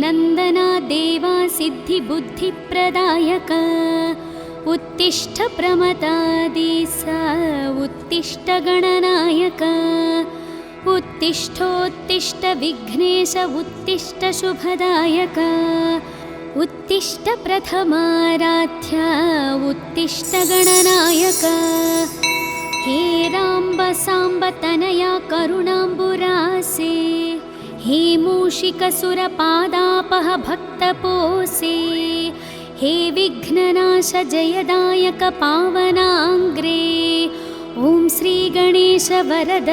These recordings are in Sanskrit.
नन्दना देवा सिद्धिबुद्धिप्रदायक उत्तिष्ठ प्रमदादिस उत्तिष्ठ गणनायक उत्तिष्ठोत्तिष्ठ विघ्नेश उत्तिष्ठ शुभदायक उत्तिष्ठ प्रथमाराध्य उत्तिष्ठ गणनायक हे राम्ब साम्ब तनया करुणाम्बुरासे हे मूषिकसुरपादापह भक्तपोसे हे विघ्ननाश जयदायक पावनाङ्ग्रे ॐ श्री गणेश वरद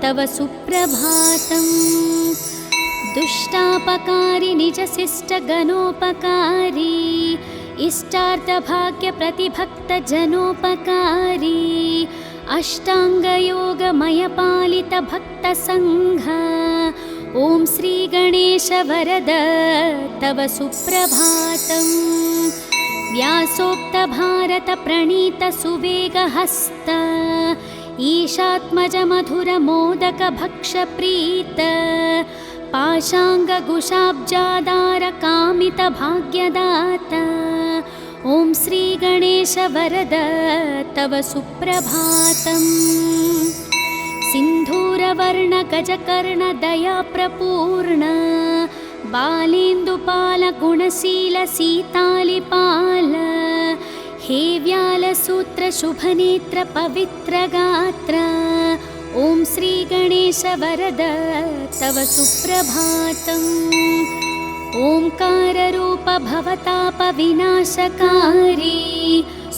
तव सुप्रभातम् दुष्टापकारी निजशिष्ट गणोपकारी इष्टार्थभाग्य प्रतिभक्त जनोपकारी अष्टांगयोगमय पालित भक्त संघ ॐ श्री गणेश वरद तव सुप्रभातम् व्यासोक्त भारत प्रणीत सुवेग हस्त ईशात्मज मधुर मोदक भक्ष प्रीत पाशाङ्गकुशाब्जादार कामित भाग्यदाता ॐ श्री गणेश वरद तव सुप्रभातम् सिन्धूरवर्ण गजकर्ण दया प्रपूर्ण बालेन्दुपाल गुणशील सीतालिपाल हे व्यालसूत्र शुभनेत्र पवित्र गात्र ॐ श्री गणेश वरद तव सुप्रभातम् ओंकाररूप भवताप विनाशकारी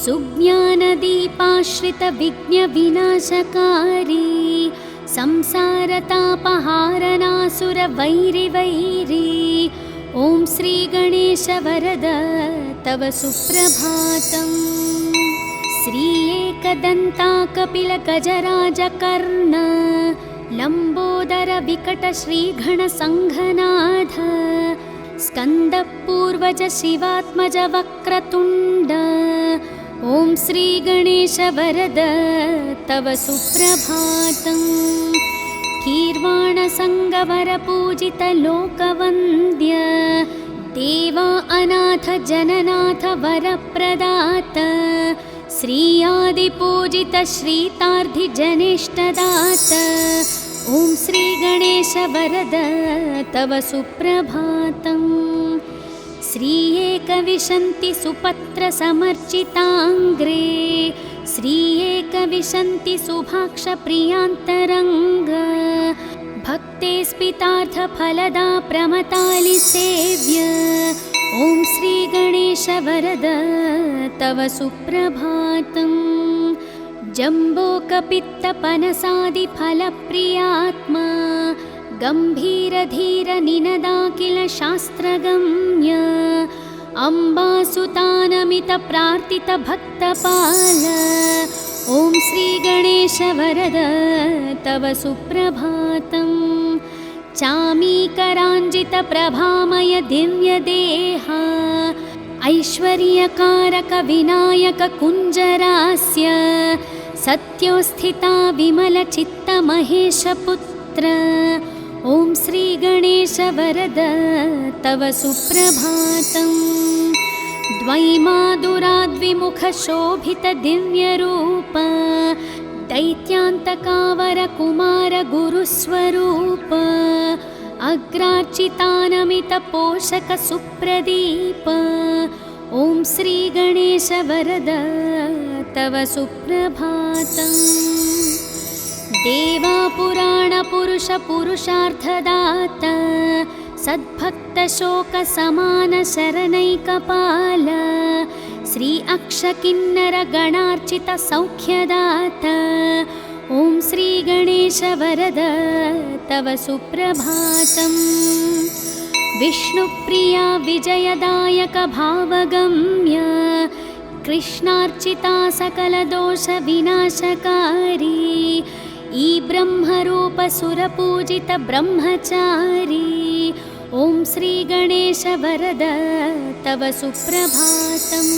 सुज्ञानदीपाश्रित विघ्न विनाशकारी संसारतापहारनासुर वैरि वैरी ॐ श्री गणेश वरद तव सुप्रभातम् श्री एकदन्ता कपिल गजराज कर्ण लंबोदर विकट श्रीगण संघनाथ स्कंद पूर्वज शिवात्मज वक्रतुंड ॐ श्री गणेश वरद तव सुप्रभातम् कीर्वाण संगवर पूजित लोकवन्द्य देवा अनाथ जननाथ वरप्रदात श्री आदि पूजित श्रीतार्धि जनेष्टदात ॐ श्री गणेश वरद तव सुप्रभातम् श्री एकविंशति सुपत्र समर्चितांग्रे श्री एकविंशति सुभाक्ष प्रियांतरंग भक्ते स्पितार्थ फलदा प्रमतालि सेव्य ॐ श्री गणेश वरद तव सुप्रभातम् जम्बोकपित्त पनसादि फलप्रियात्मा गंभीर धीर निनदाकिल शास्त्रगम्य अम्बासुतानमित प्रार्थित भक्तपाल ॐ श्री गणेश वरद तव सुप्रभातम् चामीकराञ्जित प्रभामय दिव्य देहा ऐश्वर्यकारक विनायक कुञ्जरास्य सत्योस्थिता विमल चित्त महेश पुत्र ॐ श्री गणेश वरद तव सुप्रभातम् द्वैमादुराद्विमुख शोभित दिव्य रूप दैत्यान्तकावर कुमार गुरुस्वरूप अग्रार्चितानमित पोषक सुप्रदीप ॐ श्री गणेश वरद तव सुप्रभातम् देवा पुराण पुरुष पुरुषार्थदाता सद्भक्त शोक समान शरणैकपाल श्री अक्षकिन्नर गणार्चित सौख्यदाता ॐ श्री गणेश वरद तव सुप्रभातम् विष्णुप्रिया विजयदायक भावगम्य कृष्णार्चिता सकल दोष विनाशकारी ई ब्रह्मरूप सुरपूजित ब्रह्मचारी ॐ श्री गणेश वरद तव सुप्रभातम्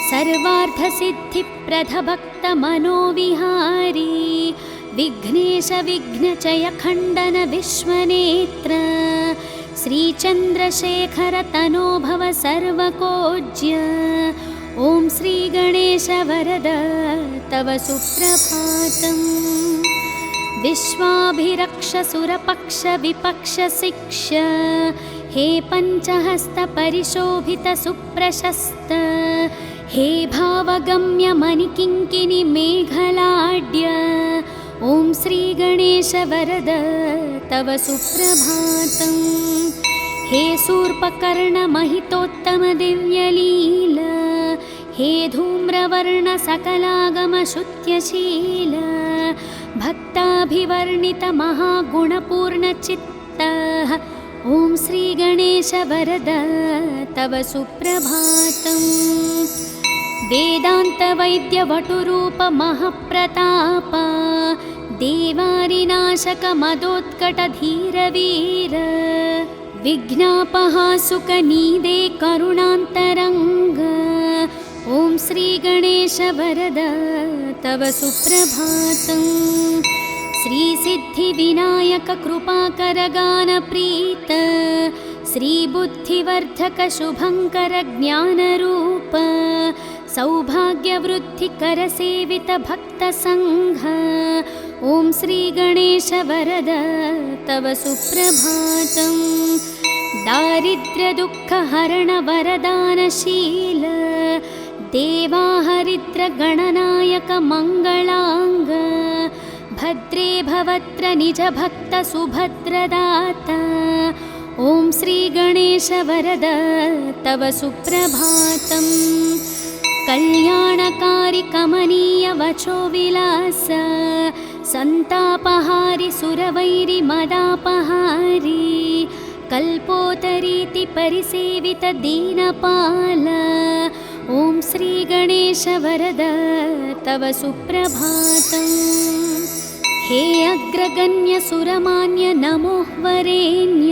सर्वार्थसिद्धिप्रद भक्त मनोविहारी विघ्नेश विघ्नचय खण्डन विश्वनेत्र श्रीचन्द्रशेखर तनो भव सर्वकोज्य। ॐ श्रीगणेश वरद तव सुप्रभातम्। विश्वाभिरक्ष सुरपक्ष विपक्ष शिक्ष हे पञ्चहस्त परिशोभित सुप्रशस्त हे भावगम्य मणिकिङ्किणि मेघलाड्य। ॐ श्रीगणेश वरद तव सुप्रभातम्। हे शूर्पकर्ण महितोत्तम दिव्यलील हे धूम्रवर्ण सकलागम शुत्यशील भक्ताभिवर्णित महागुणपूर्णचित्त। ॐ श्रीगणेश वरद तव सुप्रभातम्। वेदान्तवैद्यवटुरूप महप्रताप देवारिनाशक मदोत्कट धीरवीर विघ्नापहासुकनीदे करुणान्तरङ्ग। ॐ श्रीगणेश वरद तव सुप्रभातम्। श्रीसिद्धिविनायक कृपाकर गानप्रीत श्रीबुद्धिवर्धक शुभङ्कर ज्ञानरूप सौभाग्यवृद्धिकर सेवित भक्तसङ्घ। ॐ श्रीगणेश वरद तव सुप्रभातम्। दारिद्र्यदुःखहरण वरदानशील देवाहरिद्र गणनायक मङ्गलाङ्ग। भद्रे भवत्र निज भक्त सुभद्रदाता। ॐ श्रीगणेश वरद तव सुप्रभातम्। कल्याणकारि कमनीय वचो विलास सन्तापहारि सुरवैरि मदापहारि कल्पोतरीति परिसेवित दीनपाल। ॐ श्रीगणेश वरद तव सुप्रभातम्। हे अग्रगण्य सुरमान्य नमो वरेण्य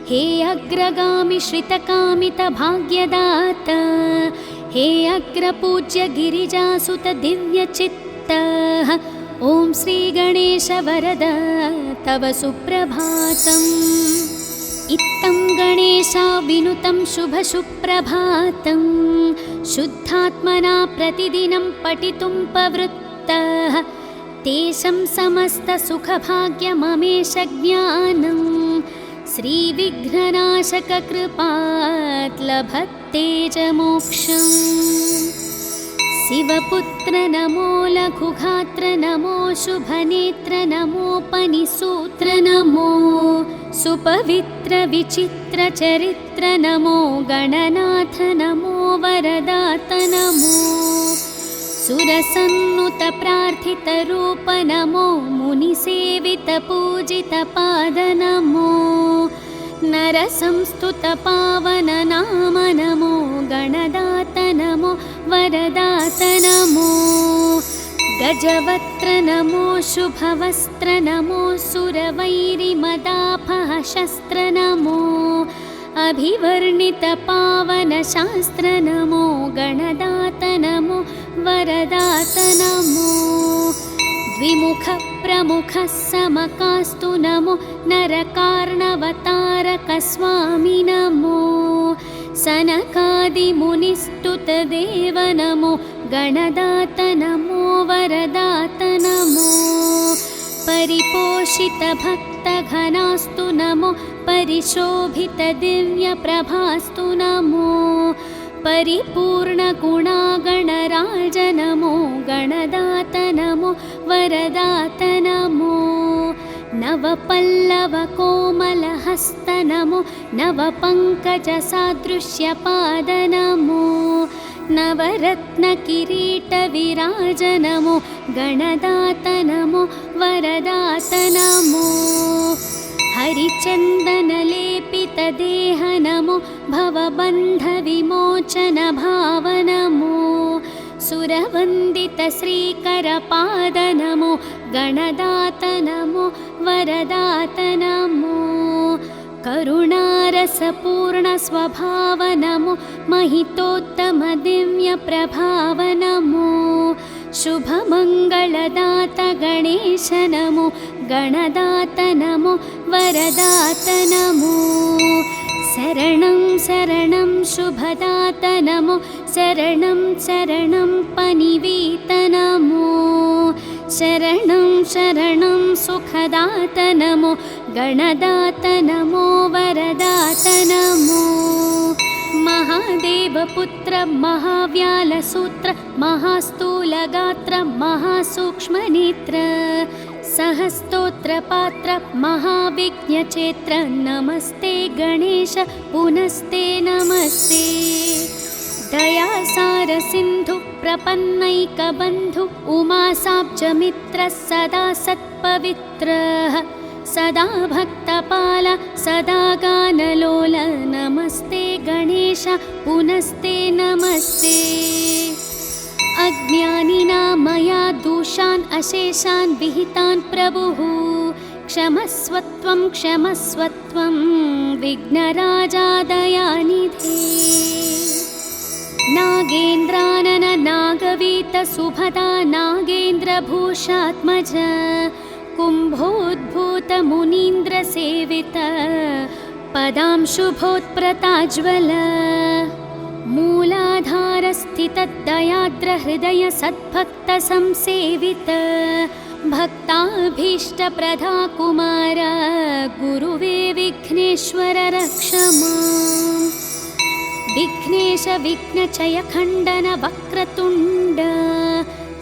हे अग्रगामि श्रितकामित भाग्यदाता हे अग्रपूज्य गिरिजासुत दिव्यचित्त। ॐ श्रीगणेश वरद तव सुप्रभातम्। इत्थं गणेशा विनुतं शुभसुप्रभातं शुद्धात्मना प्रतिदिनं पठितुं प्रवृत्तः तेषां समस्तसुखभाग्यममेष ज्ञानं श्रीविघ्ननाशक कृपात् लभते च मोक्षम्। शिवपुत्र नमो लघुगात्र नमो शुभनेत्र नमोपनिसूत्र नमो सुपवित्र विचित्र चरित्र नमो गणनाथ नमो वरदात नमो सुरसन्नुत प्रार्थित रूप नमो मुनिसेवित पूजित पाद नमो नरसंस्तुत पावन नाम नमो गणदात नमो वरदात नमो गजवक्त्र नमो शुभवस्त्र नमो सुरवैरिमदापह शस्त्र नमो अभिवर्णित पावन शास्त्र नमो गणदात नमो वरदात नमो द्विमुख प्रमुख समकास्तु नमो नरकार्णवतारक स्वामी नमो सनकादिमुनिस्तुत देव नमो गणदात नमो वरदात नमो परिपोषित भक्त घनास्तु नमो परिशोभित दिव्य प्रभास्तु नमो परिपूर्ण गुणागणराज नमो गणदात नमो वरदात नमो नवपल्लव कोमलहस्त नमो नवपङ्कजसादृश्यपाद नमो नवरत्न किरीट विराज नमो गणदात नमो वरदात नमो हरिचन्दन लेपित देह नमो भवबन्ध विमोचन भाव नमो सुरवन्दित श्रीकर पाद नमो गणदात नमो वरदात नमो करुणारसपूर्ण स्वभाव नमो महितोत्तम दिव्य प्रभाव नमो शुभमङ्गलदात गणेश नमो गणदात नमो वरदात नमो शरणं शरणं शुभदात नमो शरणं शरणं पनिवीत नमो शरणं शरणं सुखदात नमो गणदात नमो वरदात नमो महादेवपुत्र महाव्यालसूत्र महास्थूलगात्र महासूक्ष्मनेत्र सहस्तोत्रपात्र महाविघ्नचेत्र नमस्ते गणेश पुनस्ते नमस्ते दयासार सिन्धु प्रपन्नैकबन्धु उमासाब्जमित्र सदा सत्पवित्रः सदा भक्तपाल सदा गानलोल नमस्ते गणेश पुनस्ते नमस्ते अज्ञानिना मया दोषान् अशेषान् विहितान् प्रभुः क्षमस्वत्वं विघ्नराजा दयानिधे नागेन्द्रानन नागवीत सुभदा नागेन्द्रभूषात्मज कुम्भोद्भूत मुनीन्द्रसेवित पदांशुभोत्प्रताज्वल मूलाधारस्थितदयाद्रहृदय सद्भक्तसंसेवित भक्ताभीष्टप्रदा कुमार गुरुवे विघ्नेश्वर रक्ष माम् विघ्नेश विघ्नचय खण्डन वक्रतुण्ड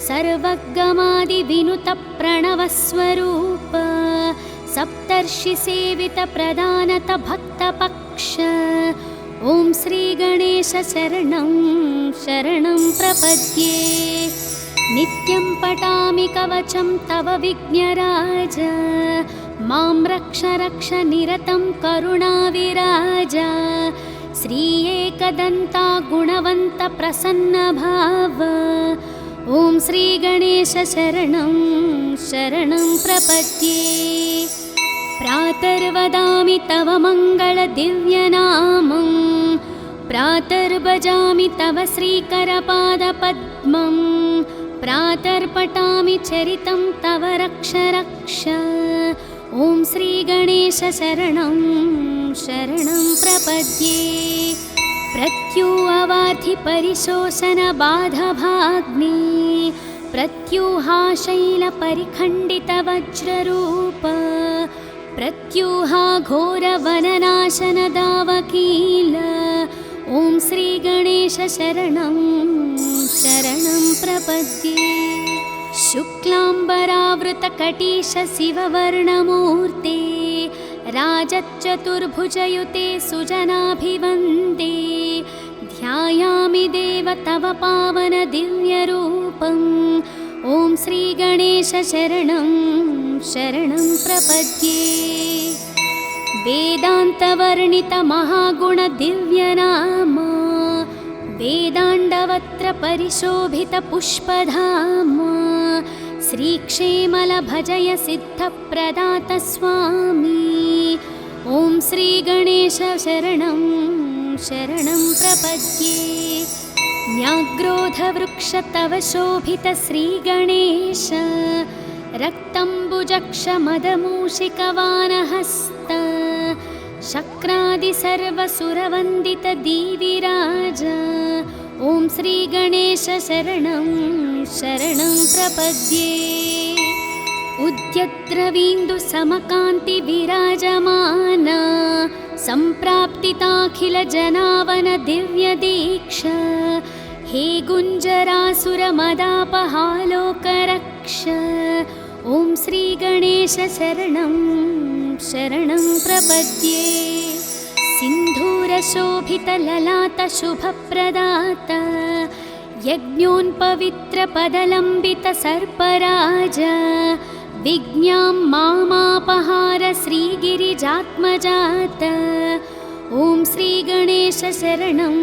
सर्वगमादिविनुत प्रणवस्वरूप सप्तर्षिसेवित प्रदानत भक्तपक्ष ॐ श्रीगणेश शरणं शरणं प्रपद्ये नित्यं पठामि कवचं तव विघ्नराज मां रक्ष रक्ष निरतं करुणाविराज श्री एकदन्ता गुणवन्त प्रसन्नभाव ॐ श्रीगणेश शरणं शरणं प्रपद्ये प्रातर्वदामि तव मङ्गलदिव्यनामं प्रातर्भजामि तव श्रीकरपादपद्मं प्रातर्पठामि चरितं तव रक्ष रक्ष ॐ श्रीगणेश शरणं शरणं प्रपद्ये प्रत्यूहवार्धि परिशोषणबाधभाग्ने प्रत्यूहाशैलपरिखण्डितवज्ररूप प्रत्यूहा घोरवननाशनदावकील ॐ श्रीगणेश शरणं शरणं प्रपद्ये शुक्लाम्बरावृतकटीश शिववर्णमूर्ते राजच्चतुर्भुजयुते सुजनाभिवन्दे ध्यायामि देव तव पावन दिव्यरूपम् ॐ श्रीगणेश शरणं शरणं प्रपद्ये वेदान्तवर्णित महागुण दिव्यनाम वेदाण्डवत्र परिशोभित पुष्पधाम श्रीक्षेमल भजय सिद्धप्रदात स्वामी ॐ श्रीगणेश शरणं शरणं प्रपद्ये न्याग्रोधवृक्ष तव शोभित श्रीगणेश रक्तम्बुजक्षमदमूषिकवानहस्त शक्रादि सर्वसुरवन्दित दीविराज ॐ श्रीगणेश शरणं शरणं प्रपद्ये उद्यद्रवीन्दु समकान्ति विराजमान सम्प्राप्तिताखिल जनावन दिव्य दीक्षा हे गुञ्जरासुरमदापहालोकरक्ष ॐ श्रीगणेश शरणं शरणं प्रपद्ये सिन्धूरशोभितललाटशुभप्रदात यज्ञोन्पवित्रपदलम्बितसर्पराज विज्ञां मामापहार श्रीगिरिजात्मजात ॐ श्रीगणेश शरणं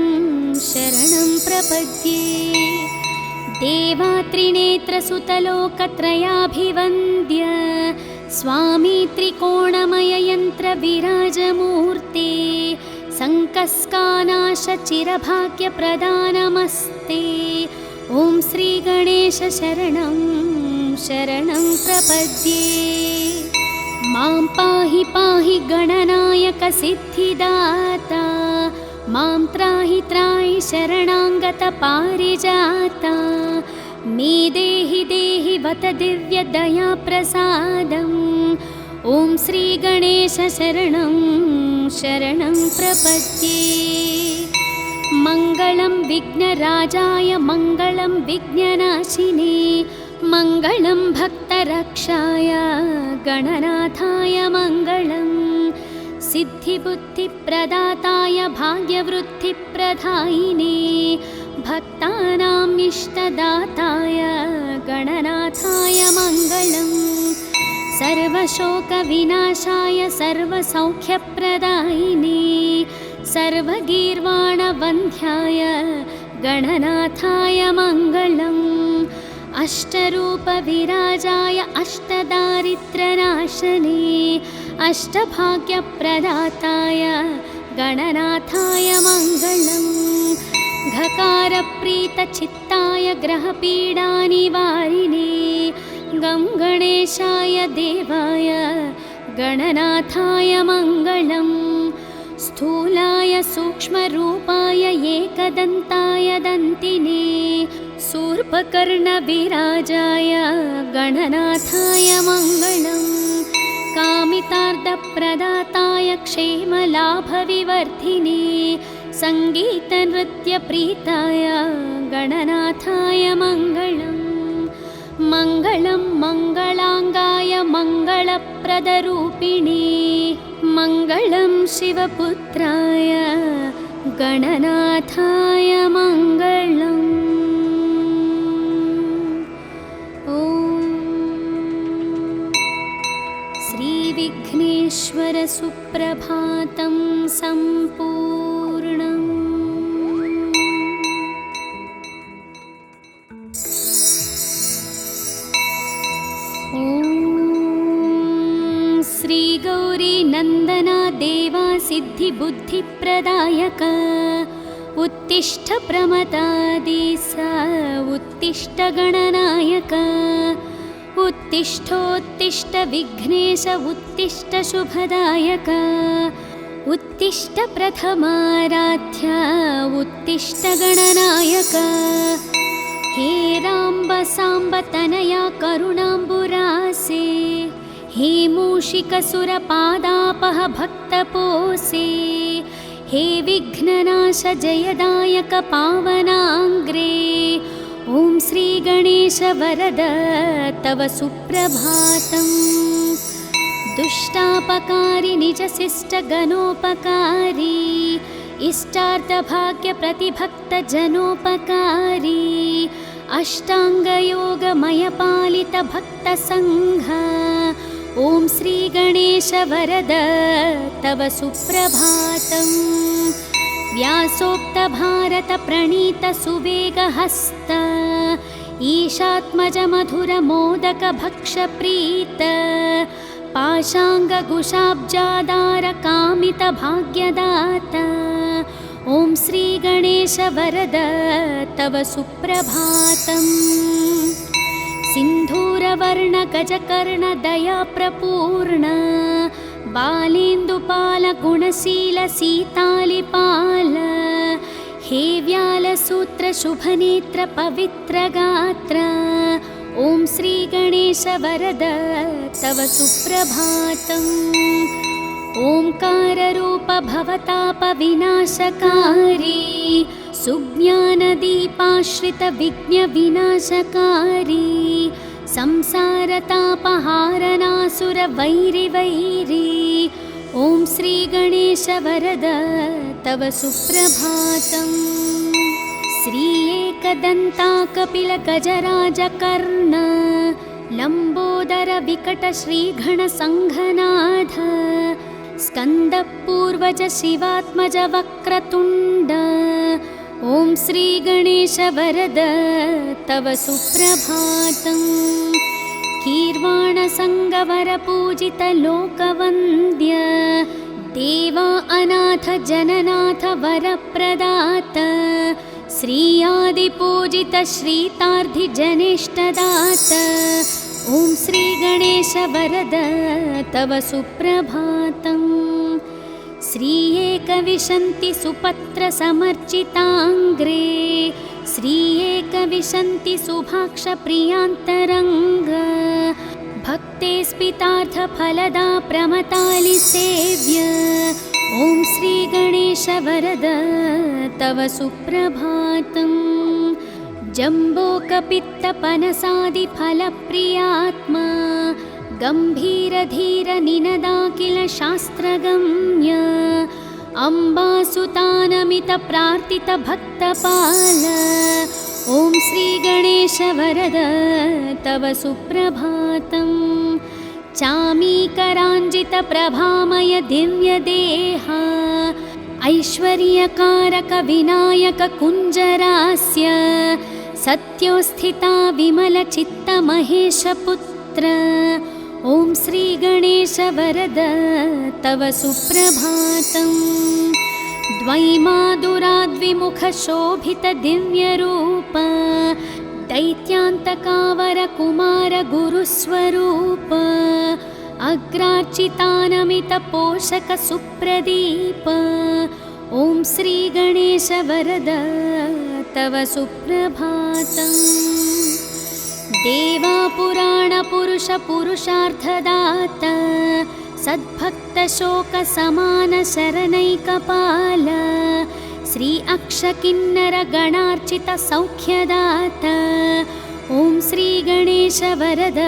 शरणं प्रपद्ये देवात्रिनेत्रसुतलोकत्रयाभिवन्द्य स्वामी त्रिकोणमययन्त्रविराजमूर्ते सङ्कस्कानाशचिरभाग्यप्रदानमस्ते ॐ श्रीगणेश शरणं शरणं प्रपद्ये मां पाहि पाहि गणनायक सिद्धिदाता मां त्राहि त्राहि शरणागत पारिजाता मे देहि देहि वत दिव्यदया प्रसादम् ॐ श्री गणेश शरणं शरणं प्रपद्ये मङ्गलं विघ्नराजाय मङ्गलं विघ्ननाशिने मङ्गलं भक्तरक्षाय गणनाथाय मङ्गलम् सिद्धिबुद्धिप्रदाताय भाग्यवृद्धिप्रदायिने भक्तानाम् इष्टदाताय गणनाथाय मङ्गलम् सर्वशोकविनाशाय सर्वसौख्यप्रदायिने सर्वगीर्वाणवन्ध्याय गणनाथाय मङ्गलम् अष्टरूपविराजाय अष्टदारिद्र्यनाशने अष्टभाग्यप्रदाताय गणनाथाय मङ्गलम् घकारप्रीतचित्ताय ग्रहपीडानिवारिणे गं गणेशाय देवाय गणनाथाय मङ्गलम् स्थूलाय सूक्ष्मरूपाय एकदन्ताय दन्तिने शूर्पकर्णविराजाय गणनाथाय मङ्गलम् कामितार्थप्रदाताय क्षेमलाभविवर्धिने सङ्गीतनृत्यप्रीताय गणनाथाय मङ्गलम् मङ्गलं मङ्गलाङ्गाय मङ्गलप्रदरूपिणे मङ्गलं शिवपुत्राय गणनाथाय मङ्गलम् ॐ श्रीविघ्नेश्वर सुप्रभातं सम्पूर्णम् श्रीगौरी नन्दना देवा सिद्धिबुद्धिप्रदायक उत्तिष्ठ प्रमदादिस उत्तिष्ठ गणनायक उत्तिष्ठोत्तिष्ठ विघ्नेश उत्तिष्ठ शुभदायक उत्तिष्ठ प्रथमाराध्य उत्तिष्ठ गणनायक हे राम्ब साम्ब तनया करुणाम्बुरासे हे मूषिकसुरपादापह भक्तपोषे हे विघ्ननाश जयदायक पावनाङ्ग्रे ॐ श्रीगणेश वरद तव सुप्रभातम् दुष्टापकारी निजशिष्टगणोपकारी इष्टार्थभाग्यप्रतिभक्तजनोपकारी अष्टाङ्गयोगमयपालितभक्तसङ्घ ॐ श्रीगणेश वरद तव सुप्रभातम् व्यासोक्तभारतप्रणीतसुवेगहस्त ईशात्मजमधुरमोदकभक्षप्रीत पाशाङ्गकुशाब्जादारकामितभाग्यदाता ॐ श्रीगणेश वरद तव सुप्रभातम् सिन्धूरवर्णगजकर्णदयाप्रपूर्ण बालेन्दुपालगुणशीलसीतालिपाल हे व्यालसूत्रशुभनेत्रपवित्रगात्र ॐ श्रीगणेश वरद तव सुप्रभातम् ओंकाररूप भवतापविनाशकारी सुज्ञानदीपाश्रितविघ्नविनाशकारी संसारतापहारनासुरवैरिवैरी ॐ श्रीगणेश वरद तव सुप्रभातम् श्री एकदन्ता कपिलगजराजकर्ण लम्बोदर विकट श्रीगणसङ्घनाथ स्कन्दपूर्वज शिवात्मज वक्रतुण्ड ॐ श्रीगणेश वरद तव सुप्रभातम् कीर्वाणसङ्गवरपूजित लोकवन्द्य देवा अनाथ जननाथ वरप्रदात श्री आदिपूजित श्रीतार्धिजनेष्टदात ॐ श्रीगणेश वरद तव सुप्रभातम्। श्री एकविशन्ति सुपत्रसमर्चिताङ्ग्रे श्री एकविशन्ति सुभाक्षप्रियान्तरङ्ग भक्ते स्पितार्थफलदा प्रमतालिसेव्य ॐ श्रीगणेश वरद तव सुप्रभातम्। जम्बोकपित्तपनसादिफलप्रियात्मा गम्भीरधीरनिनदाखिल शास्त्रगम्य अम्बासुतानमितप्रार्थितभक्तपाल ॐ श्रीगणेश वरद तव सुप्रभातम्। चामीकराञ्जितप्रभामय दिव्यदेहा ऐश्वर्यकारक विनायक कुञ्जरास्य सत्योस्थिता विमलचित्तमहेशपुत्र ॐ श्रीगणेश वरद तव सुप्रभातम्। द्वैमादुराद्विमुखशोभितदिव्यरूप दैत्यान्तकावरकुमार गुरुस्वरूप अग्रार्चितानमितपोषकसुप्रदीप ॐ श्रीगणेश वरद तव सुप्रभातम्। देवापुराणपुरुषपुरुषार्थदाता सद्भक्तशोकसमानशरणैकपाल श्री अक्षकिन्नरगणार्चितसौख्यदाता ॐ श्रीगणेश वरद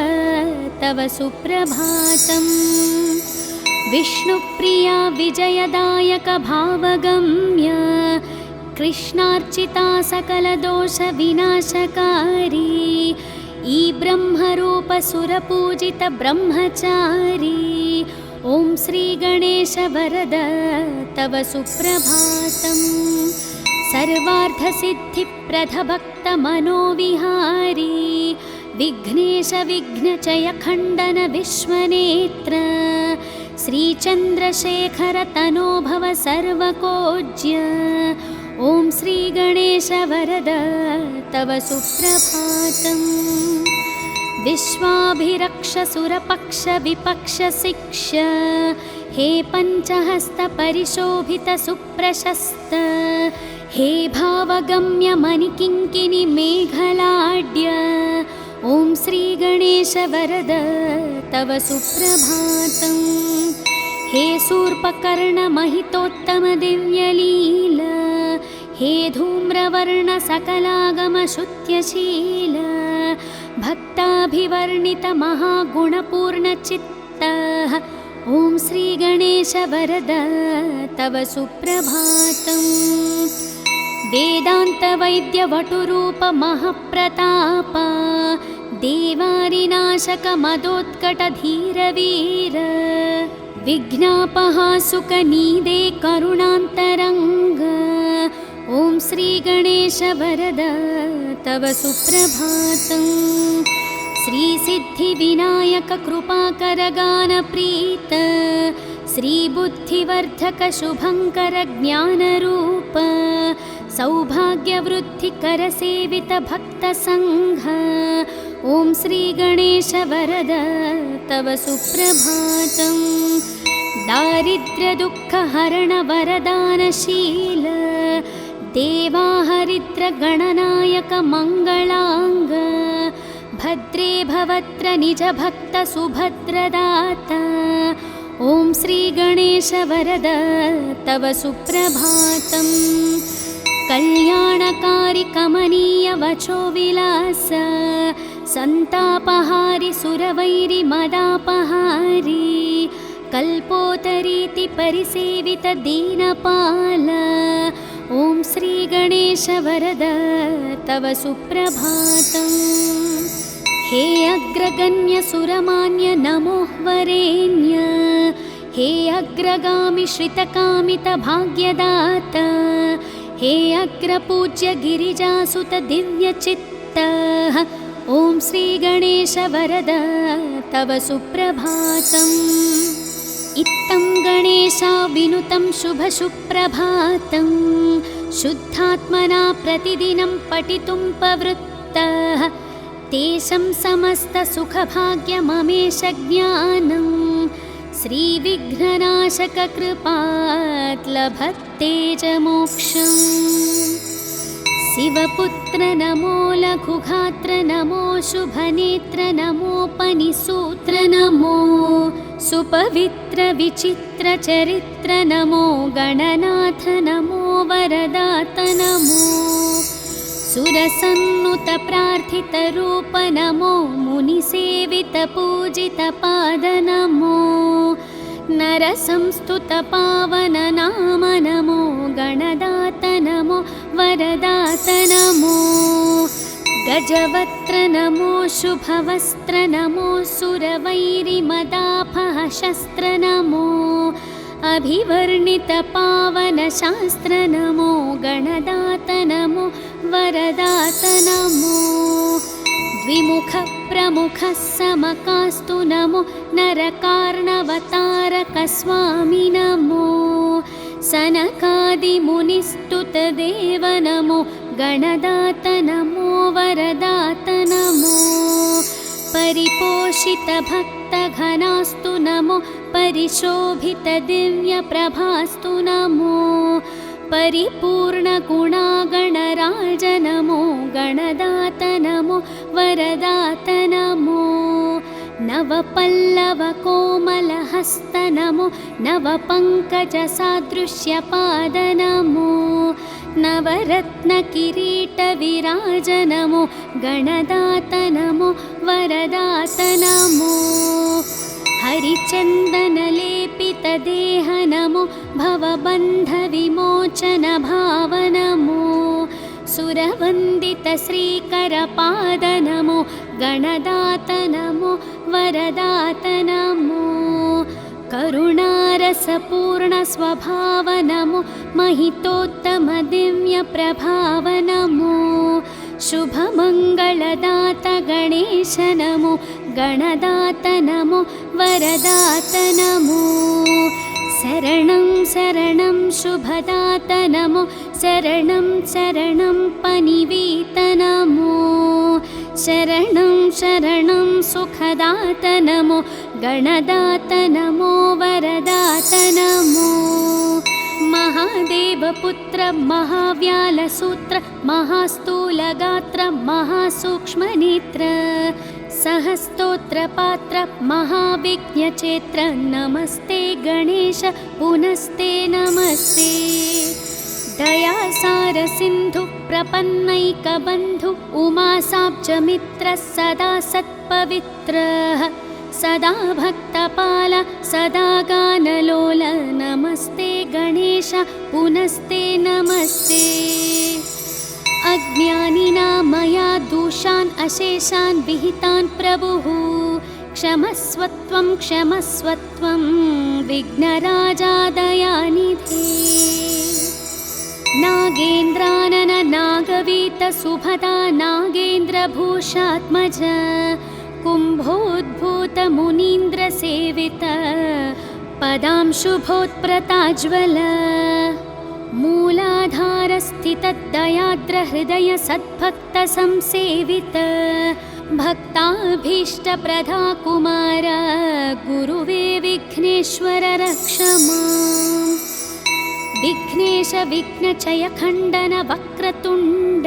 तव सुप्रभातम्। विष्णुप्रिया विजयदायक भावगम्य कृष्णार्चिता सकलदोषविनाशकारी ई ब्रह्मरूप सुरपूजित ब्रह्मचारी ॐ श्रीगणेश वरद तव सुप्रभातम्। सर्वार्थसिद्धिप्रदभक्तमनोविहारी विघ्नेश विघ्नचय खण्डन विश्वनेत्र श्रीचन्द्रशेखर तनोभव सर्वकोज्य ॐ श्रीगणेश वरद तव सुप्रभातम्। विश्वाभिरक्ष सुरपक्ष विपक्ष शिक्ष हे पञ्चहस्त परिशोभित सुप्रशस्त हे भावगम्य मणिकिङ्किणि मेघलाड्य ॐ श्रीगणेश वरद तव सुप्रभातम्। हे शूर्पकर्ण महितोत्तम दिव्यलील हे धूम्रवर्ण सकलागम शुत्यशील भक्ताभिवर्णित महागुणपूर्णचित्त ॐ श्रीगणेश वरद तव सुप्रभातम्। वेदान्तवैद्यवटुरूप महप्रताप देवारिनाशक मदोत्कटधीरवीर विघ्नापहासुकनीदे करुणान्तरङ्ग ॐ श्रीगणेश वरद तव सुप्रभातम्। श्रीसिद्धिविनायक कृपाकर गानप्रीत श्रीबुद्धिवर्धक शुभङ्कर ज्ञानरूप सौभाग्यवृद्धिकर सेवित भक्तसङ्घ ॐ श्रीगणेश वरद तव सुप्रभातम्। दारिद्र्यदुःखहरण वरदानशील देवाहरिद्र गणनायक मङ्गलाङ्ग भद्रे भवत्र निज भक्त सुभद्रदाता ॐ श्रीगणेश वरद तव सुप्रभातम्। कल्याणकारि कमनीय वचो विलास संतापहारि सुरवैरि मदापहारी कल्पोतरीति परिसेवित दीनपाल ॐ श्रीगणेश वरद तव सुप्रभातम्। हे अग्रगण्य सुरमान्य नमो वरेण्य हे अग्रगामि श्रितकामित भाग्यदाता हे अग्रपूज्य गिरिजासुत दिव्यचित्त ॐ श्रीगणेश वरद तव सुप्रभातम्। इत्थं गणेशा विनुतं शुभसुप्रभातं शुद्धात्मना प्रतिदिनं पठितुं प्रवृत्तः तेषं समस्तसुखभाग्यममेष ज्ञानं श्रीविघ्ननाशककृपात् लभते च मोक्षम्। शिवपुत्र नमो लघुगात्र नमो शुभनेत्र नमोपनिसूत्र नमो सुपवित्र विचित्र चरित्र नमो गणनाथ नमो वरदात नमो सुरसन्नुत प्रार्थितरूप नमो मुनिसेवित पूजित पाद नमो नरसंस्तुत पावन नाम नमो गणदात नमो वरदात नमो गजवक्त्र नमो शुभवस्त्र नमो सुरवैरिमदापह शस्त्र नमो अभिवर्णित पावन शास्त्र नमो गणदात नमो वरदात नमो द्विमुख प्रमुख समकास्तु नमो नरकार्णवतारक स्वामी नमो सनकादिमुनिस्तुत देव नमो गणदात नमो वरदात नमो परिपोषित भक्तघनास्तु नमो परिशोभित दिव्यप्रभास्तु नमो परिपूर्णगुणागणराज नमो गणदात नमो वरदात नमो नवपल्लवकोमलहस्त नमो नवपङ्कजसादृश्यपाद नमो नवरत्नकिरीटविराज नमो गणदात नमो वरदात नमो हरिचन्दनलेपितदेह नमो भवबन्धविमोचन भाव नमो सुरवन्दित श्रीकरपाद नमो गणदात नमो वरदात नमो करुणारसपूर्ण स्वभाव नमो महितोत्तम दिव्य प्रभाव नमो शुभमङ्गलदात गणेश नमो गणदात नमो वरदात नमो शरणं शरणं शुभदात नमो शरणं शरणं पनिवीत नमो शरणं शरणं सुखदात नमो गणदात नमो वरदात नमो महादेवपुत्र महाव्यालसूत्र महास्थूलगात्र महासूक्ष्मनेत्र सहस्तोत्रपात्र महाविघ्नचेत्र नमस्ते गणेश पुनस्ते नमस्ते दयासार सिन्धु प्रपन्नैकबन्धु उमासाब्जमित्र सदा सत्पवित्रः सदा भक्तपाल सदा गानलोल नमस्ते गणेश पुनस्ते नमस्ते अज्ञानिना मया दोषान् अशेषान् विहितान् प्रभुः क्षमस्वत्वं विघ्नराजा दयानिधे नागेन्द्रानन नागवीत सुभदा नागेन्द्रभूषात्मज कुम्भोद्भूत मुनीन्द्र सेवित पदांशुभोत्प्रताज्वल मूलाधारस्थितदयाद्र हृदय सद्भक्त संसेवित भक्ताभीष्टप्रदा कुमार गुरुवे विघ्नेश्वर रक्ष माम् विघ्नेश विघ्नचय खण्डन वक्रतुण्ड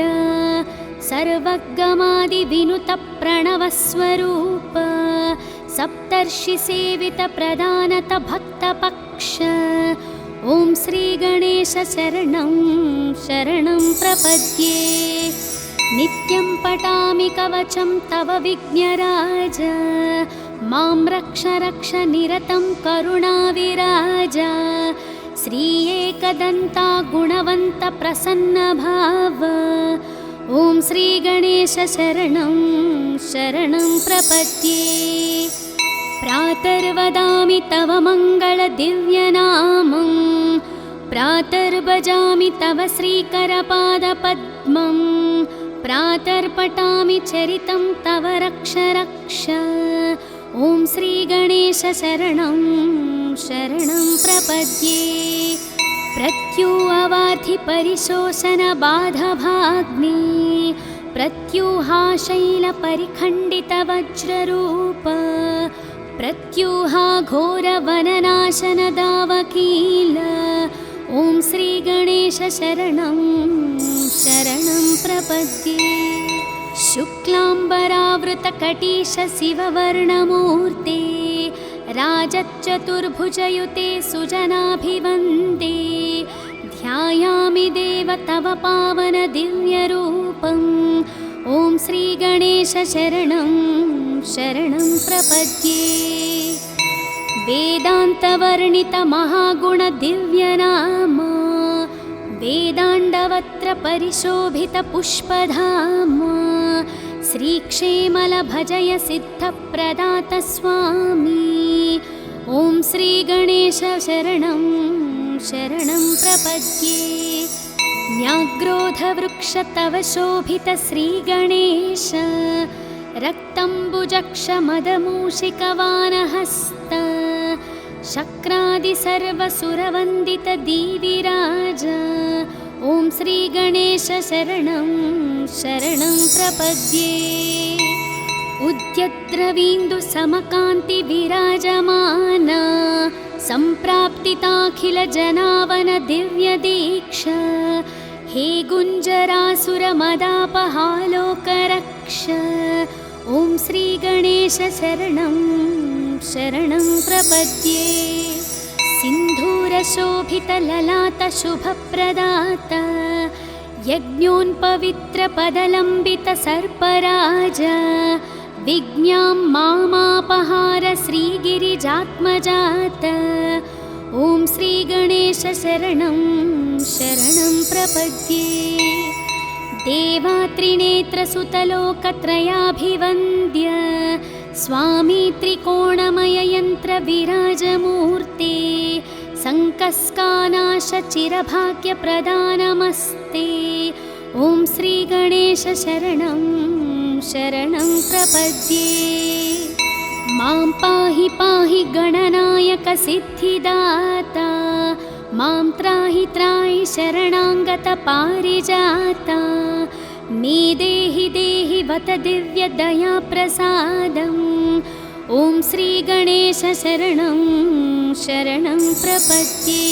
सर्वगमादिविनुत प्रणवस्वरूप सप्तर्षिसेवित प्रदानत भक्तपक्ष ॐ श्रीगणेश शरणं शरणं प्रपद्ये नित्यं पठामि कवचं तव विघ्नराज मां रक्ष रक्ष निरतं करुणाविराज श्री एकदन्ता गुणवन्त प्रसन्न भाव ॐ श्रीगणेश शरणं शरणं प्रपद्ये प्रातर्वदामि तव मङ्गलदिव्यनामं प्रातर्भजामि तव श्रीकरपादपद्मं प्रातर्पठामि चरितं तव रक्ष रक्ष ॐ श्रीगणेश शरणं शरणं प्रपद्ये प्रत्युवार्थि परिशोषण बाधभाग्नि प्रत्यूहाशैलपरिखण्डितवज्ररूप प्रत्यूहा घोरवननाशनदावकील ॐ श्रीगणेश शरणं शरणं प्रपद्ये। शुक्लाम्बरावृतकटीश शिववर्णमूर्ते राजच्चतुर्भुजयुते सुजनाभिवन्दे ध्यायामि देव तव पावन दिव्यरूपम् ॐ श्रीगणेश शरणं शरणं प्रपद्ये। वेदान्तवर्णितमहागुणदिव्यनाम वेदाण्डवत्र परिशोभितपुष्पधाम श्रीक्षेमलभजय सिद्धप्रदात स्वामी ॐ श्रीगणेश शरणं शरणं प्रपद्ये। न्याग्रोधवृक्ष तव शोभित श्रीगणेश रक्तम्बुजक्षमदमूषिकवानहस्त शक्रादि सर्वसुरवन्दित दीविराज ॐ श्रीगणेश शरणं शरणं प्रपद्ये। उद्यद्रवीन्दु समकान्ति विराजमान सम्प्राप्तिताखिल जनावन दिव्य दीक्षा हे गुञ्जरासुरमदापहालोकरक्ष ॐ श्रीगणेश शरणं शरणं प्रपद्ये। सिन्धूरशोभितललाटशुभप्रदात यज्ञोन्पवित्रपदलम्बितसर्पराज विज्ञां मामापहार श्रीगिरिजात्मजात ॐ श्रीगणेश शरणं शरणं प्रपद्ये। देवात्रिनेत्रसुतलोकत्रयाभिवन्द्य स्वामी त्रिकोणमययन्त्रविराजमूर्ते सङ्कस्कानाशचिरभाग्यप्रदानमस्ते ॐ श्रीगणेश शरणं शरणं प्रपद्ये। मां पाहि पाहि गणनायक सिद्धिदाता मां त्राहि त्राहि शरणाङ्गत पारिजाता मे देहि देहि वत दिव्यदयाप्रसादम् ॐ श्रीगणेश शरणं शरणं प्रपद्ये।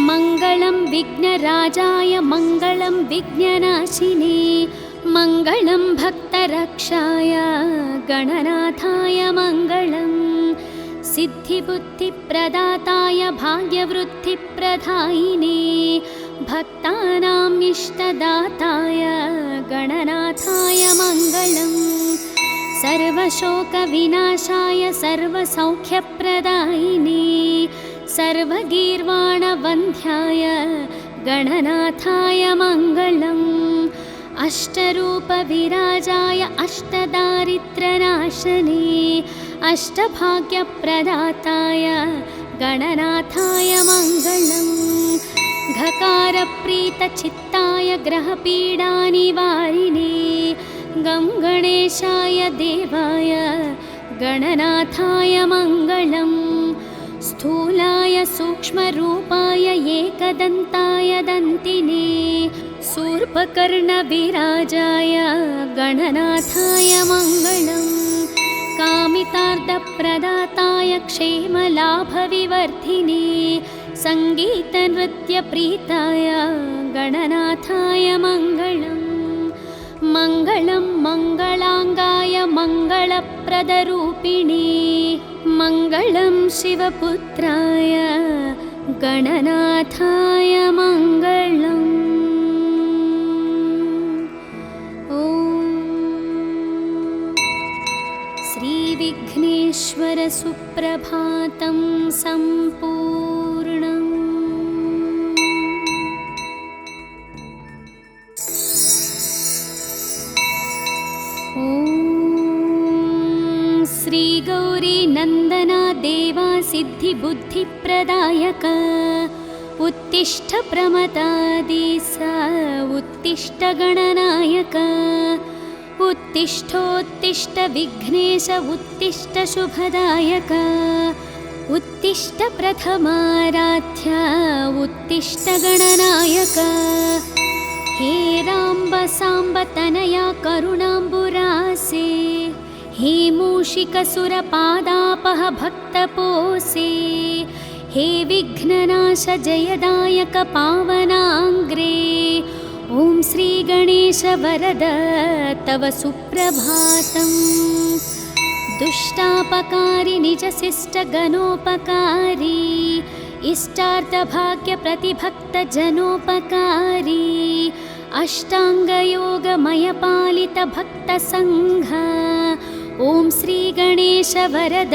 मङ्गलं विघ्नराजाय मङ्गलं विघ्ननाशिने मङ्गलं भक्तरक्षाय गणनाथाय मङ्गलम् सिद्धिबुद्धिप्रदाताय भाग्यवृद्धिप्रदायिने भक्तानाम् इष्टदाताय गणनाथाय मङ्गलम् सर्वशोकविनाशाय सर्वसौख्यप्रदायिने सर्वगीर्वाणवन्ध्याय गणनाथाय मङ्गलम् अष्टरूपविराजाय अष्टदारिद्र्यनाशने अष्टभाग्यप्रदाताय गणनाथाय मङ्गलम् घकारप्रीतचित्ताय ग्रहपीडानिवारिणे गं गणेशाय देवाय गणनाथाय मङ्गलम् स्थूलाय सूक्ष्मरूपाय एकदन्ताय दन्तिने शूर्पकर्णविराजाय गणनाथाय मङ्गलम् कामितार्थप्रदाताय क्षेमलाभविवर्धिने सङ्गीतनृत्यप्रीताय गणनाथाय मङ्गलम् मङ्गलं मङ्गलाङ्गाय मङ्गलप्रदरूपिणे मङ्गलं शिवपुत्राय गणनाथाय मङ्गलम् ॐ श्रीविघ्नेश्वर सुप्रभातं सम्पूर्णम्। श्रीगौरी नन्दना देवा सिद्धिबुद्धिप्रदायक उत्तिष्ठ प्रमदादिस उत्तिष्ठ गणनायक उत्तिष्ठोत्तिष्ठ विघ्नेश उत्तिष्ठ शुभदायक उत्तिष्ठ प्रथमाराध्य उत्तिष्ठ गणनायक हे राम्ब साम्ब तनया करुणाम्बुरासे हे मूषिकसुरपादापह भक्तपोसे हे विघ्ननाश जयदायक पावनाङ्ग्रे ॐ श्रीगणेश वरद तव सुप्रभातम् दुष्टापकारि निजशिष्टगणोपकारी इष्टार्थभाग्यप्रतिभक्तजनोपकारी अष्टाङ्गयोगमयपालितभक्तसङ्घ ॐ श्रीगणेश वरद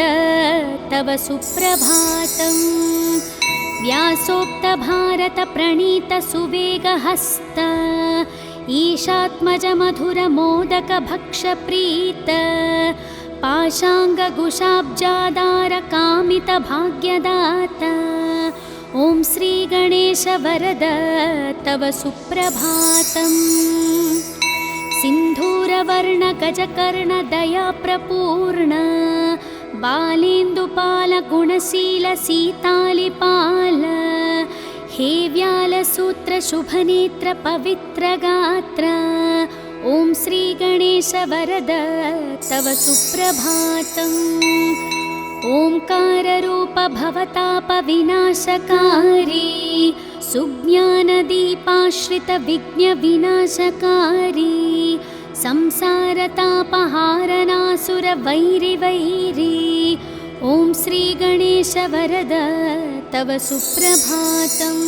तव सुप्रभातम् व्यासोक्तभारतप्रणीतसुवेगहस्त ईशात्मजमधुरमोदकभक्षप्रीत पाशाङ्गकुशाब्जादारकामितभाग्यदाता ॐ श्रीगणेश वरद तव सुप्रभातम् सिन्धूरवर्णगजकर्णदयाप्रपूर्ण बालेन्दुपालगुणशीलसीतालिपाल हे व्यालसूत्रशुभनेत्रपवित्रगात्र ॐ श्रीगणेश वरद तव सुप्रभातम् ओङ्काररूप भवतापविनाशकारी सुज्ञानदीपाश्रितविघ्नविनाशकारी संसारतापहारनासुरवैरिवैरी ॐ श्रीगणेश वरद तव सुप्रभातम्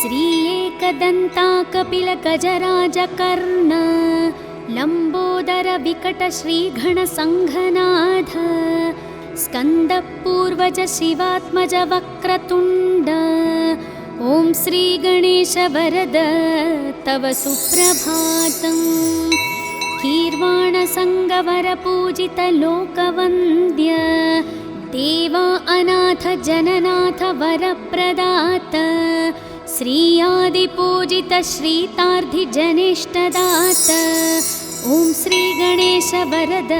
श्री एकदन्ता कपिलगजराजकर्ण लम्बोदर विकटश्रीघणसङ्घनाथ स्कन्दपूर्वज शिवात्मज वक्रतुण्ड ॐ श्रीगणेश वरद तव सुप्रभातम् कीर्वाणसङ्गवरपूजितलोकवन्द्य देवा अनाथ जननाथ वरप्रदात श्रीयादिपूजित श्रीतार्धिजनेष्टदात ॐ श्रीगणेश वरद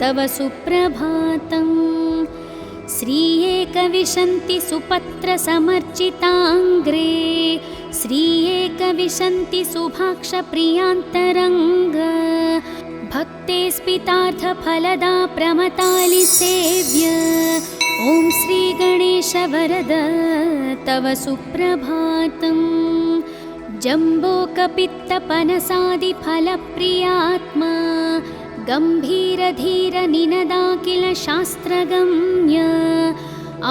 तव सुप्रभातम् श्री एकविंशति सुपत्र समर्चिताङ्ग्रे श्री एकविंशति सुभाक्ष प्रियान्तरङ्ग भक्ते स्पितार्थ फलदा प्रमतालि सेव्य ॐ श्रीगणेश वरद तव सुप्रभातम् जम्बोकपित्तपनसादिफलप्रियात्मा गम्भीरधीर निनदाखिल शास्त्रगम्य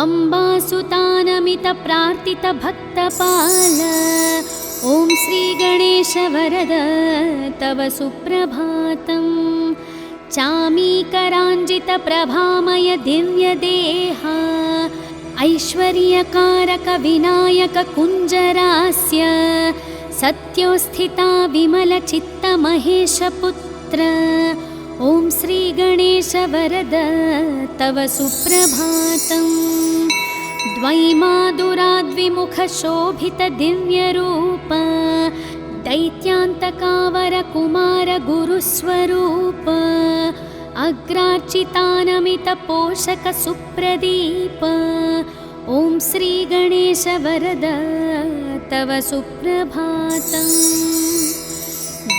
अम्बासुतानमितप्रार्थितभक्तपाल ॐ श्रीगणेश वरद तव सुप्रभातम् चामीकराञ्जितप्रभामय दिव्यदेहा ऐश्वर्यकारक विनायक कुञ्जरास्य सत्योस्थिता विमलचित्तमहेशपुत्र ॐ श्रीगणेश वरद तव सुप्रभातम् द्वैमादुराद्विमुखशोभितदिव्यरूप दैत्यान्तकावरकुमार गुरुस्वरूप अग्रार्चितानमितपोषकसुप्रदीप ॐ श्रीगणेश वरद तव सुप्रभातम्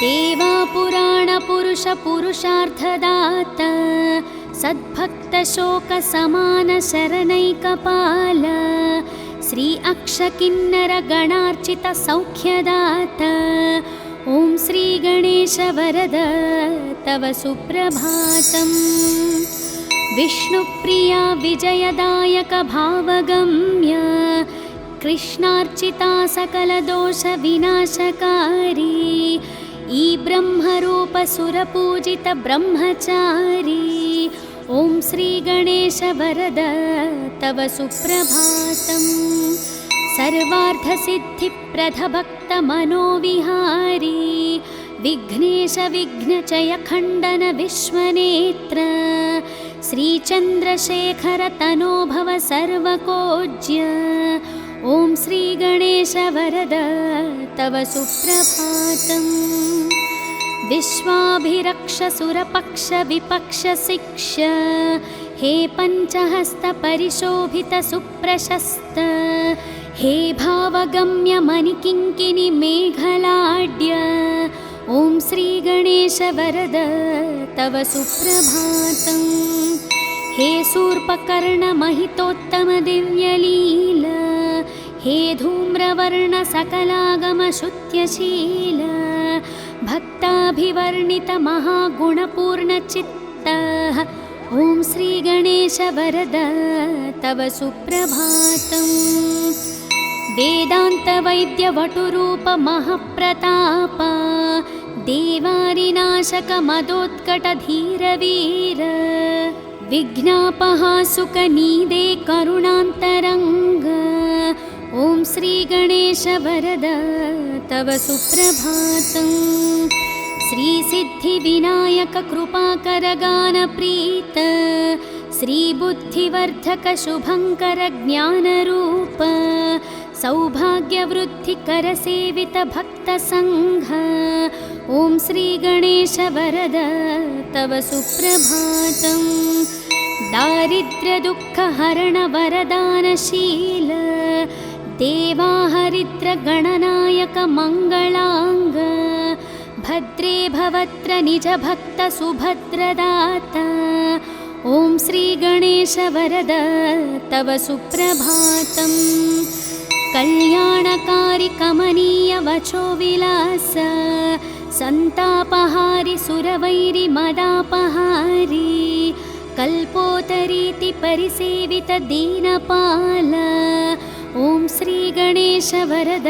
देवापुराणपुरुष पुरुषार्थदाता सद्भक्तशोकसमानशरणैकपाल श्री अक्षकिन्नर गणार्चित सौख्यदाता ॐ श्रीगणेश वरद तव सुप्रभातम् विष्णुप्रिया विजयदायक भावगम्य कृष्णार्चिता सकलदोषविनाशकारी ई ब्रह्मरूप सुरपूजित ब्रह्मचारी ॐ श्रीगणेश वरद तव सुप्रभातम् सर्वार्थसिद्धिप्रदभक्तमनोविहारी विघ्नेश विघ्नचय खण्डन विश्वनेत्र श्रीचन्द्रशेखर तनोभव सर्वकोज्य ॐ श्रीगणेश वरद तव सुप्रभातम् विश्वाभिरक्ष सुरपक्ष विपक्ष शिक्ष हे पञ्चहस्त परिशोभित सुप्रशस्त हे भावगम्य मणिकिङ्किणि मेघलाड्य ॐ श्रीगणेश वरद तव सुप्रभातम्। हे शूर्पकर्ण महितोत्तम दिव्यलील हे धूम्रवर्ण सकलागम शुद्ध्यशील भक्ताभिवर्णित महागुणपूर्णचित्त ॐ श्रीगणेश वरद तव सुप्रभातम्। वेदान्तवैद्यवटुरूप महप्रताप देवारिनाशक मदोत्कट धीरवीर विघ्नापहासुकनीदे करुणान्तरङ्ग ॐ श्रीगणेश वरद तव सुप्रभातम्। श्रीसिद्धिविनायक कृपाकर गानप्रीत श्रीबुद्धिवर्धक शुभङ्कर ज्ञानरूप सौभाग्यवृद्धिकर सेवित भक्तसङ्घ ॐ श्रीगणेश वरद तव सुप्रभातम्। दारिद्र्यदुःखहरण वरदानशील देवाहरिद्र गणनायक मङ्गलाङ्ग भद्रे भवत्र निज भक्त सुभद्रदाता ॐ श्रीगणेश वरद तव सुप्रभातम्। कल्याणकारि कमनीय वचो विलास सन्तापहारि सुरवैरि मदापहारि कल्पोतरीति परिसेवित दीनपाल ॐ श्रीगणेश वरद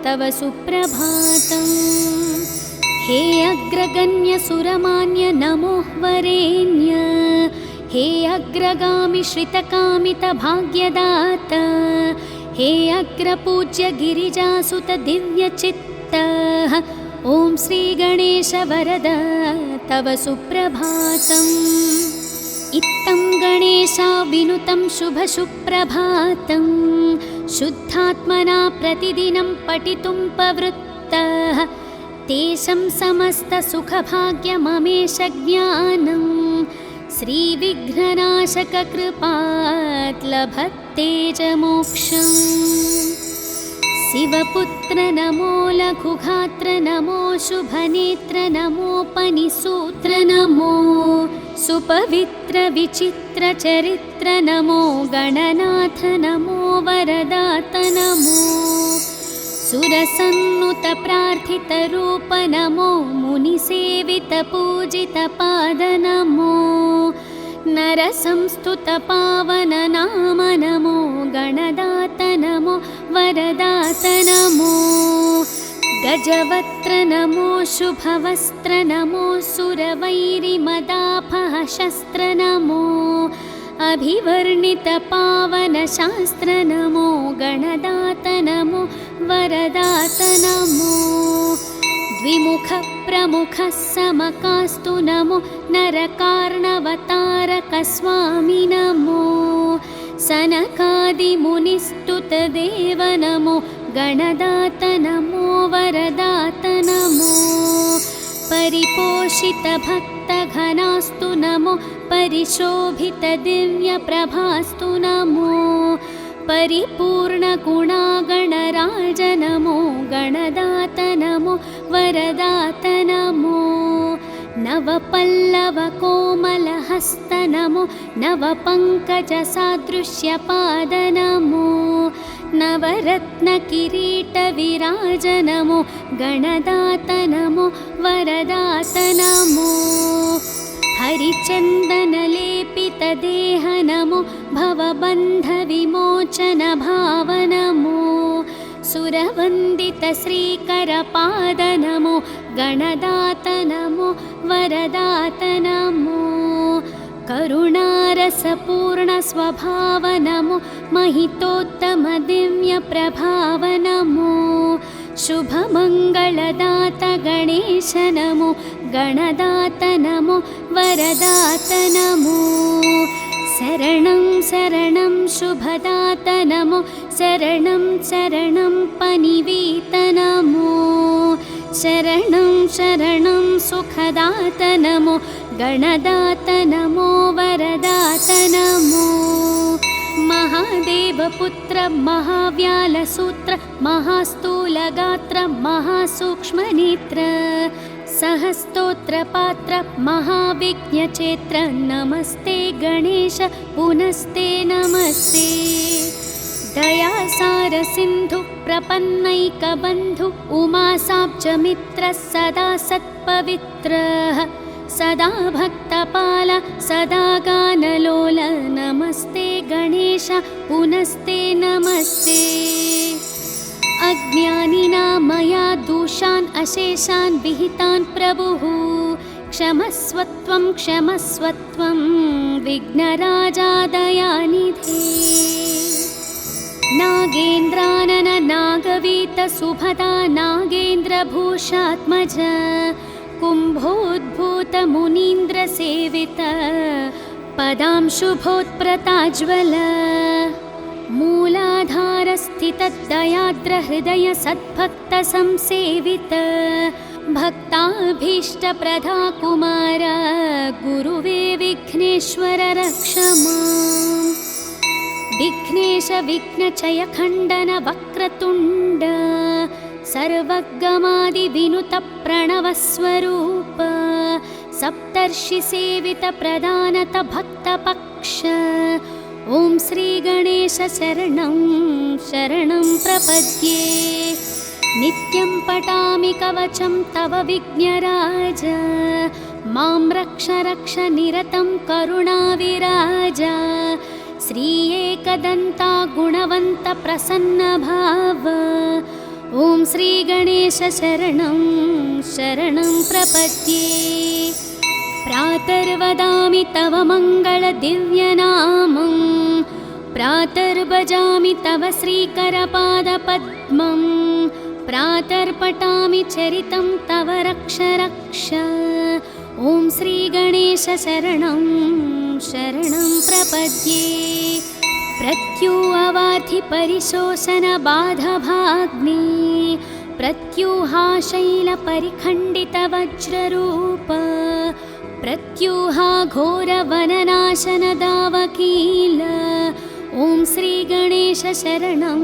तव सुप्रभातम्। हे अग्रगण्य सुरमान्य नमो वरेण्य हे अग्रगामि श्रितकामित भाग्यदाता हे अग्रपूज्य गिरिजासुत दिव्यचित्त ॐ श्रीगणेश वरद तव सुप्रभातम्। इत्थं गणेशा विनुतं शुभसुप्रभातं शुद्धात्मना प्रतिदिनं पठितुं प्रवृत्तः तेषां समस्तसुखभाग्यममेष ज्ञानं श्रीविघ्ननाशक कृपात् लभते च मोक्षम्। शिवपुत्र नमो लघुघात्र नमो शुभनेत्र नमोपनिसूत्र नमो सुपवित्र विचित्र चरित्र नमो गणनाथ नमो वरदात नमो सुरसन्नुत प्रार्थित रूप नमो मुनिसेवित पूजित पाद नमो नरसंस्तुत पावन नाम नमो गणदात नमो वरदात नमो गजवक्त्र नमो शुभवस्त्र नमो सुरवैरिमदापह शस्त्र नमो अभिवर्णित पावन शास्त्र नमो गणदात नमो वरदात नमो द्विमुख प्रमुख समकास्तु नमो नरकार्णवतारक स्वामी नमो सनकादिमुनिस्तुत देव नमो गणदात नमो वरदात नमो परिपोषित भक्त घनास्तु नमो परिशोभित दिव्य प्रभास्तु नमो परिपूर्ण गुणागणराज नमो गणदात नमो वरदात नमो नवपल्लव कोमलहस्त नमो नवपङ्कजसादृश्यपाद नमो नवरत्न किरीट विराज नमो गणदात नमो वरदात नमो हरिचन्दन लेपित देह नमो भवबन्ध विमोचन भाव नमो सुरवन्दित श्रीकर पाद नमो गणदात नमो वरदात नमो करुणारसपूर्ण स्वभाव नमो महितोत्तम दिव्य प्रभाव नमो शुभमङ्गलदात गणेश नमो गणदात नमो वरदात नमो शरणं शरणं शुभदात नमो शरणं शरणं पनिवीत नमो शरणं शरणं सुखदात नमो गणदात नमो वरदात नमो महादेव महादेवपुत्र महाव्यालसूत्र महास्थूलगात्र महासूक्ष्मनेत्र सहस्तोत्रपात्र महाविज्ञचेत्र नमस्ते गणेश पुनस्ते नमस्ते दयासारसिन्धु प्रपन्नैकबन्धु उमासाब्जमित्रः सदा सत्पवित्रः सदा भक्तपाल सदा गानलोल नमस्ते गणेश पुनस्ते नमस्ते अज्ञानिना मया दोषान् अशेषान् विहितान् प्रभुः क्षमस्वत्वं विघ्नराजा दयानिधे नागेन्द्रानन नागवीत सुभदा नागेन्द्रभूषात्मज कुम्भोद्भूत मुनीन्द्रसेवित पदांशुभोत्प्रताज्वल मूलाधारस्थितदयाद्रहृदय सद्भक्तसंसेवित भक्ताभीष्टप्रदा कुमार गुरुवे विघ्नेश्वर रक्ष माम् विघ्नेश विघ्नचय खण्डन वक्रतुण्ड सर्वगमादिविनुत प्रणवस्वरूप सप्तर्षिसेवित प्रदानत भक्तपक्ष ॐ श्रीगणेश शरणं शरणं प्रपद्ये नित्यं पठामि कवचं तव विघ्नराज मां रक्ष रक्ष निरतं करुणाविराज श्री एकदन्ता गुणवन्त प्रसन्नभाव ॐ श्रीगणेश शरणं शरणं प्रपद्ये प्रातर्वदामि तव मङ्गलदिव्यनामं प्रातर्भजामि तव श्रीकरपादपद्मं प्रातर्पठामि चरितं तव रक्ष रक्ष ॐ श्रीगणेश शरणं शरणं प्रपद्ये प्रत्यूहवार्धि परिशोषणबाधभाग्ने प्रत्यूहाशैलपरिखण्डितवज्ररूप प्रत्यूहा घोरवननाशनदावकील ॐ श्रीगणेश शरणं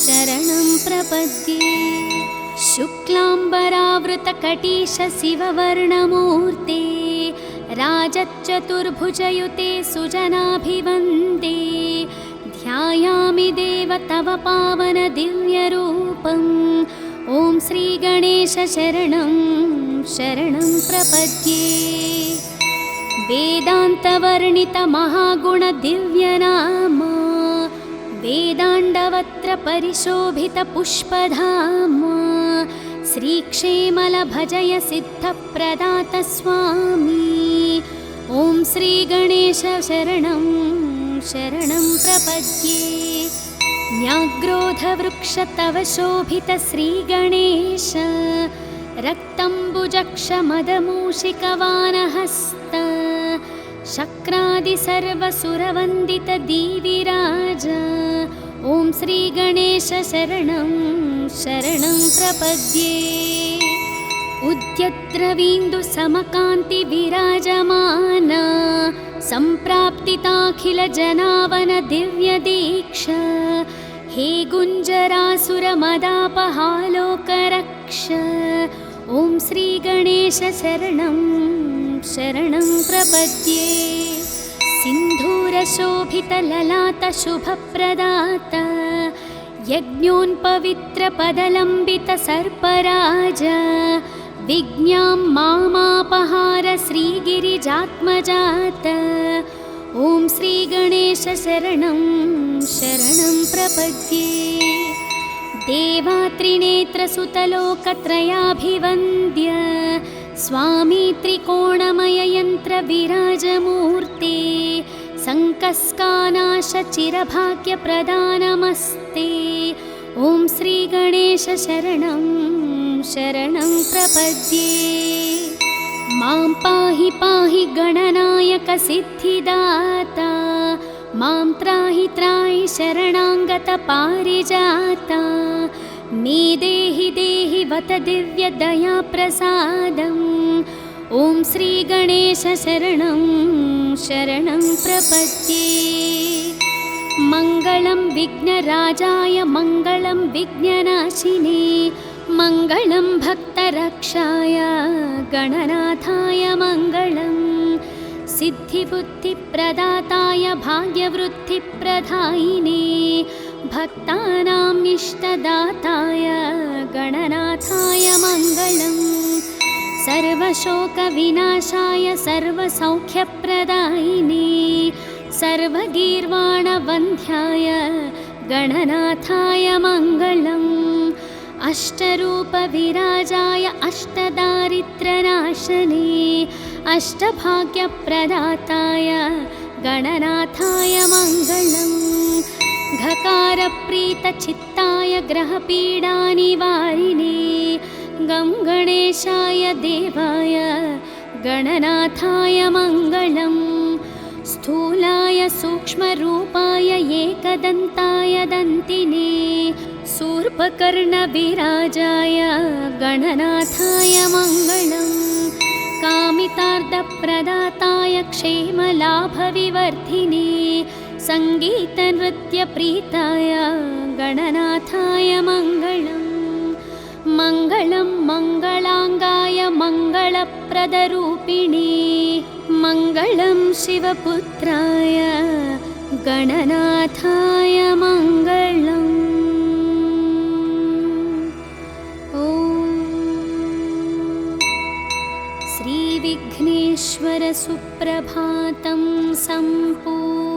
शरणं प्रपद्ये शुक्लाम्बरावृतकटीश शिववर्णमूर्ते राजच्चतुर्भुजयुते सुजनाभिवन्दे ध्यायामि देव तव पावन दिव्यरूपम् ॐ श्रीगणेश शरणं शरणं प्रपद्ये वेदान्तवर्णित महागुण दिव्यनाम वेदाण्डवत्र परिशोभित पुष्पधाम श्रीक्षेमल भजय सिद्धप्रदात स्वामी ॐ श्रीगणेश शरणं शरणं प्रपद्ये न्याग्रोधवृक्ष तव शोभित श्रीगणेश रक्तम्बुजक्षमदमूषिकवानहस्त शक्रादिसर्वसुरवन्दित दीविराज ॐ श्रीगणेश शरणं शरणं प्रपद्ये उद्यद्रवीन्दु समकान्ति विराजमान सम्प्राप्तिताखिल जनावन दिव्य दीक्षा हे गुञ्जरासुरमदापहालोकरक्ष ॐ श्रीगणेश शरणं शरणं प्रपद्ये सिन्धूरशोभितललाटशुभप्रदात यज्ञोन्पवित्रपदलम्बितसर्पराज विज्ञां मामापहार श्रीगिरिजात्मजात ॐ श्रीगणेश शरणं शरणं प्रपद्ये देवात्रिनेत्रसुतलोकत्रयाभिवन्द्य स्वामी त्रिकोणमययन्त्रविराजमूर्ते सङ्कस्कानाशचिरभाग्यप्रदानमस्ते ॐ श्रीगणेश शरणं शरणं प्रपद्ये मां पाहि पाहि गणनायक सिद्धिदाता मां त्राहि त्राहि शरणाङ्गत पारिजाता मे देहि देहि वत दिव्यदयाप्रसादम् ॐ श्रीगणेश शरणं शरणं प्रपद्ये मङ्गलं विघ्नराजाय मङ्गलं विघ्ननाशिने मङ्गलं भक्तरक्षाय गणनाथाय मङ्गलं सिद्धिबुद्धिप्रदाताय भाग्यवृद्धिप्रदायिने भक्तानाम् इष्टदाताय गणनाथाय मङ्गलम् सर्वशोकविनाशाय सर्वसौख्यप्रदायिने सर्वगीर्वाणवन्ध्याय गणनाथाय मङ्गलम् अष्टरूपविराजाय अष्टदारिद्र्यनाशने अष्टभाग्यप्रदाताय गणनाथाय मङ्गलम् घकारप्रीतचित्ताय ग्रहपीडानिवारिणे गं गणेशाय देवाय गणनाथाय मङ्गलम् स्थूलाय सूक्ष्मरूपाय एकदन्ताय दन्तिने शूर्पकर्णविराजाय गणनाथाय मङ्गलम् कामितार्थप्रदाताय क्षेमलाभविवर्धिने सङ्गीतनृत्यप्रीताय गणनाथाय मङ्गलम् मङ्गलं मङ्गलाङ्गाय मङ्गलप्रदरूपिणे मङ्गलं शिवपुत्राय गणनाथाय मङ्गलम् ॐ श्रीविघ्नेश्वर सुप्रभातं सम्पूर्णम्।